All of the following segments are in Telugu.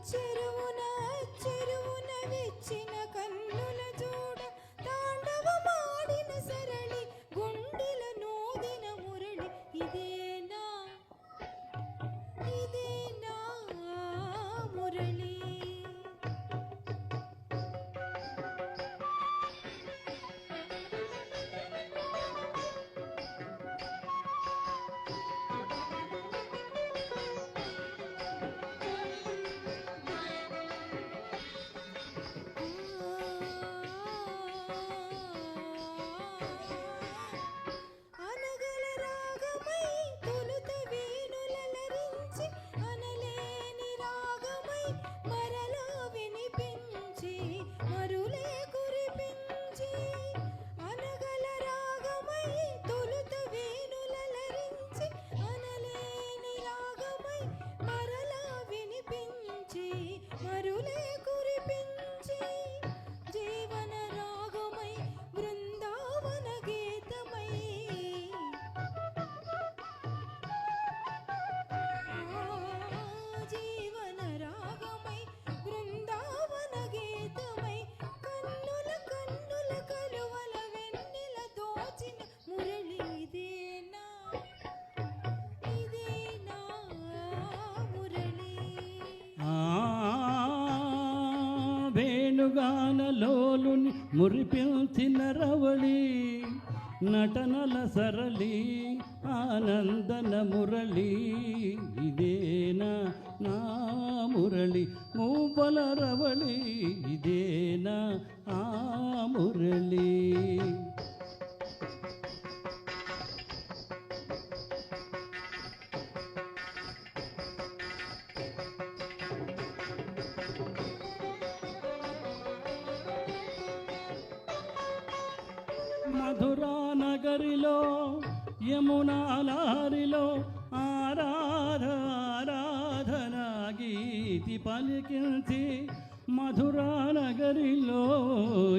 చెరువున చెరువున వెచ్చిన కన్నుల చూడ తాండవమాడిన సరళి గుండెల నూదిన మురళి ఇదేనా ఇదేనా మురళి వేణుగానలోలుని మురిపించిన రవళి నటనల సరళి ఆనందన మురళి ఇదేనా నా మురళి మూపల రవళి ఇదేనా ఆ మురళి మధురా నగరిలో యమునా లారిలో ఆరాధన గీతి పలికించి మధురా నగరిలో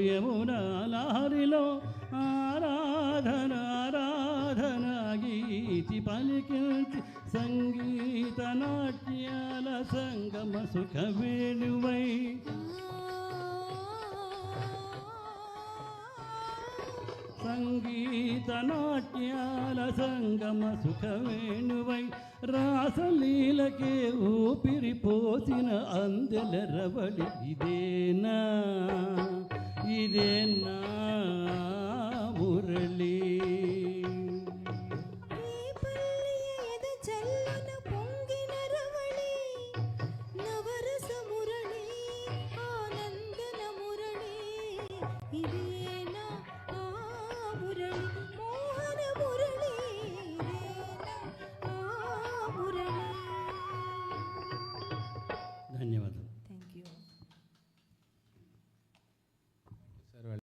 యమునా లారిలో ఆరాధన గీతి పలికించి సంగీత నాట్యాల సంగమ సుఖ వేణువై సంగీత నాట్యాల సంగమ సుఖ వేణువై రాసలీలకే ఊపిరి పోసిన అందెల రవళి ఇదేనా ఇదేనా మురళి ధన్యవాదాలు.